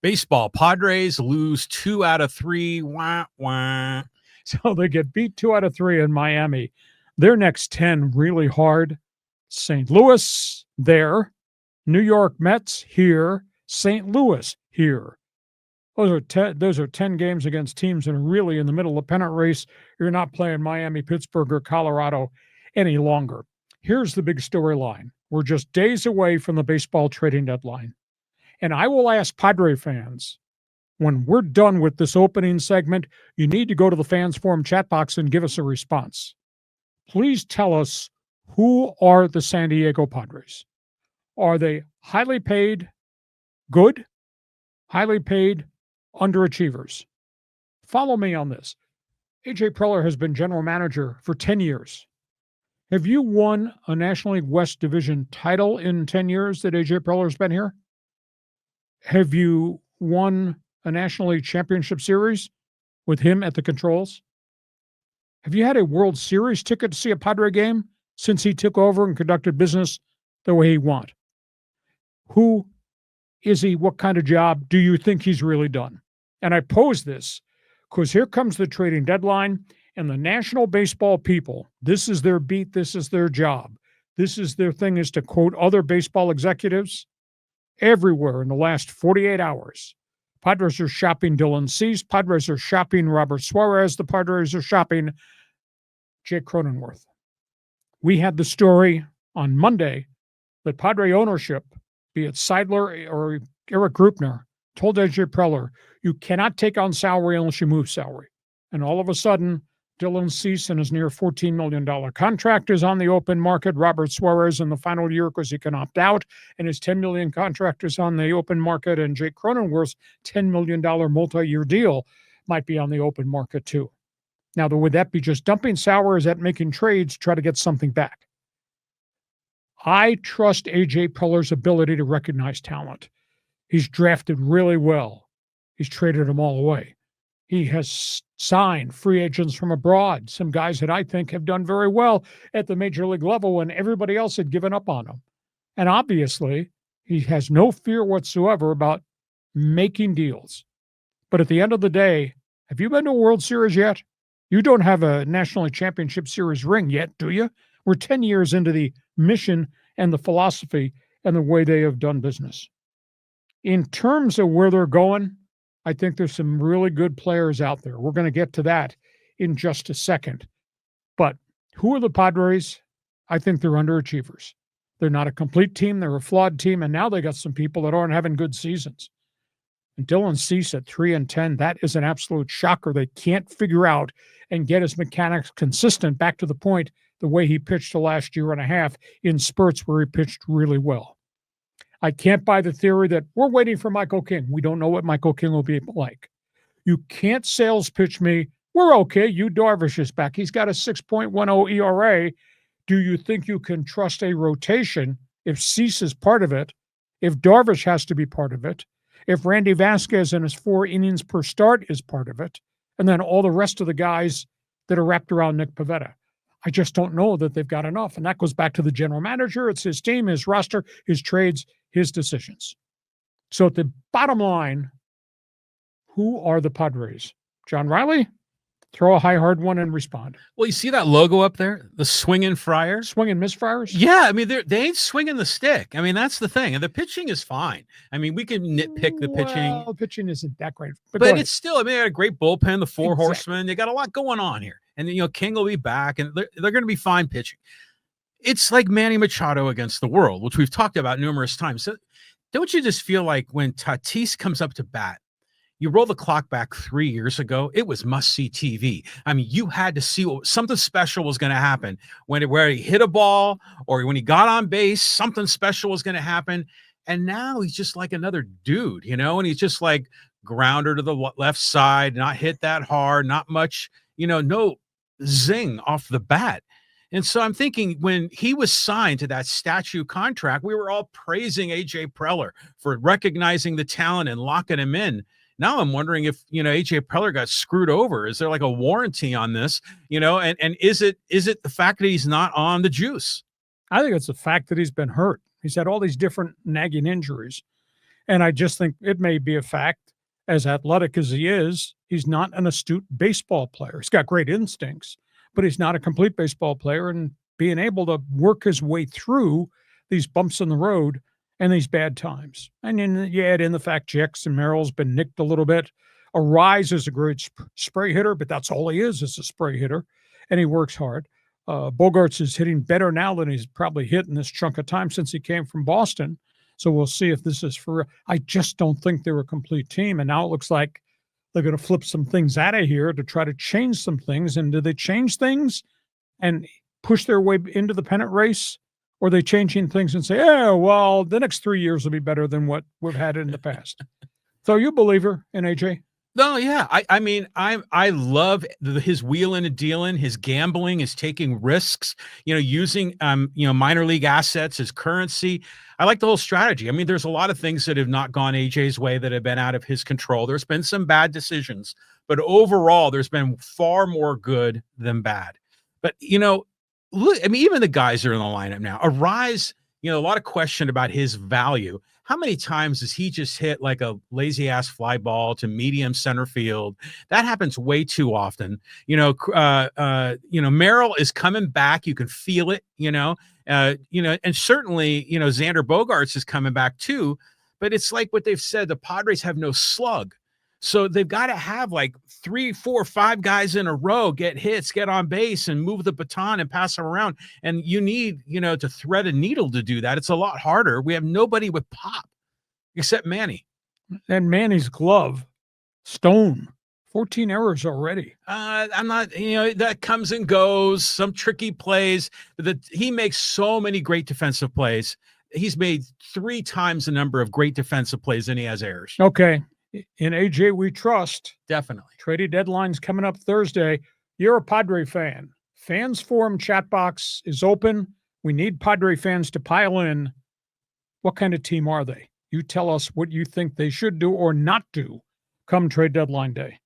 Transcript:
Baseball, Padres lose 2 out of 3. Wah, wah. So they get beat 2 out of 3 in Miami. Their next 10 really hard. St. Louis there. New York Mets here. St. Louis here. Those are 10 games against teams that are really in the middle of the pennant race. You're not playing Miami, Pittsburgh, or Colorado any longer. Here's the big storyline. We're just days away from the baseball trading deadline. And I will ask Padre fans, when we're done with this opening segment, you need to go to the Fans Forum chat box and give us a response. Please tell us, who are the San Diego Padres? Are they highly paid, good, highly paid, underachievers? Follow me on this. AJ Preller has been general manager for 10 years. Have you won a National League West Division title in 10 years that AJ Preller's been here? Have you won a National League Championship Series with him at the controls? Have you had a World Series ticket to see a Padre game since he took over and conducted business the way he wants? Who is he? What kind of job do you think he's really done? And I pose this because here comes the trading deadline, and the National Baseball people, this is their beat, this is their job. This is their thing, is to quote other baseball executives everywhere in the last 48 hours. Padres are shopping Dylan Cease. Padres are shopping Robert Suarez. The Padres are shopping Jake Cronenworth. We had the story on Monday that Padre ownership, be it Seidler or Eric Grupner, told AJ Preller, you cannot take on salary unless you move salary. And all of a sudden, Dylan Cease and his near $14 million contract is on the open market. Robert Suarez in the final year because he can opt out, and his $10 million contract is on the open market. And Jake Cronenworth's $10 million multi-year deal might be on the open market too. Now, would that be just dumping salary, or is that making trades to try to get something back? I trust AJ Preller's ability to recognize talent. He's drafted really well. He's traded them all away. He has signed free agents from abroad, some guys that I think have done very well at the major league level when everybody else had given up on him. And obviously, he has no fear whatsoever about making deals. But at the end of the day, have you been to a World Series yet? You don't have a National League Championship Series ring yet, do you? We're 10 years into the mission and the philosophy and the way they have done business. In terms of where they're going, I think there's some really good players out there. We're going to get to that in just a second. But who are the Padres? I think they're underachievers. They're not a complete team. They're a flawed team. And now they got some people that aren't having good seasons. And Dylan Cease at 3-10, that is an absolute shocker. They can't figure out and get his mechanics consistent back to the point the way he pitched the last year and a half in spurts where he pitched really well. I can't buy the theory that we're waiting for Michael King. We don't know what Michael King will be like. You can't sales pitch me, we're okay, Yu Darvish is back. He's got a 6.10 ERA. Do you think you can trust a rotation if Cease is part of it, if Darvish has to be part of it, if Randy Vasquez in his 4 innings per start is part of it, and then all the rest of the guys that are wrapped around Nick Pivetta? I just don't know that they've got enough. And that goes back to the general manager. It's his team, his roster, his trades, his decisions. So at the bottom line, who are the Padres? John Riley? Throw a high, hard one and respond. Well, you see that logo up there? The swinging Friar? Swinging Miss Friars? Yeah, I mean, they ain't swinging the stick. I mean, that's the thing. And the pitching is fine. I mean, we can nitpick the pitching. Well, the pitching isn't that great. But it's still, I mean, they had a great bullpen, the 4 Exactly. horsemen. They got a lot going on here. And, King will be back, and they're going to be fine pitching. It's like Manny Machado against the world, which we've talked about numerous times. So don't you just feel like when Tatis comes up to bat, you roll the clock back 3 years ago, it was must-see TV. I mean, you had to see something special was going to happen. Where he hit a ball or when he got on base, something special was going to happen. And now he's just like another dude, and he's just like grounder to the left side, not hit that hard, not much, no zing off the bat. And so I'm thinking when he was signed to that statue contract, we were all praising AJ Preller for recognizing the talent and locking him in. Now I'm wondering if, AJ Preller got screwed over. Is there like a warranty on this, and is it the fact that he's not on the juice? I think it's the fact that he's been hurt. He's had all these different nagging injuries. And I just think it may be a fact, as athletic as he is, he's not an astute baseball player. He's got great instincts, but he's not a complete baseball player. And being able to work his way through these bumps in the road and these bad times. And then you add in the fact Jackson Merrill's been nicked a little bit. Arise is a great spray hitter, but that's all he is a spray hitter, and he works hard. Bogarts is hitting better now than he's probably hit in this chunk of time since he came from Boston. So we'll see if this is for real. I just don't think they're a complete team. And now it looks like they're going to flip some things out of here to try to change some things. And do they change things and push their way into the pennant race? Or are they changing things and say, oh, well, the next 3 years will be better than what we've had in the past? So you a believer in AJ? No, yeah. I mean, I love his wheeling and dealing, his gambling, his taking risks, using minor league assets as currency. I like the whole strategy. I mean, there's a lot of things that have not gone AJ's way that have been out of his control. There's been some bad decisions, but overall, there's been far more good than bad. But look, I mean, even the guys that are in the lineup now, Arise, a lot of question about his value. How many times does he just hit like a lazy ass fly ball to medium center field? That happens way too often. Merrill is coming back. You can feel it, and certainly, Xander Bogaerts is coming back too, but it's like what they've said, the Padres have no slug. So they've got to have like 3, 4, 5 guys in a row get hits, get on base, and move the baton and pass them around. And you need, to thread a needle to do that. It's a lot harder. We have nobody with pop except Manny. And Manny's glove, stone, 14 errors already. I'm not, that comes and goes, some tricky plays. He makes so many great defensive plays. He's made 3 times the number of great defensive plays than he has errors. Okay. In AJ, we trust. Definitely. Trade deadline's coming up Thursday. You're a Padre fan. Fans Forum chat box is open. We need Padre fans to pile in. What kind of team are they? You tell us what you think they should do or not do come trade deadline day.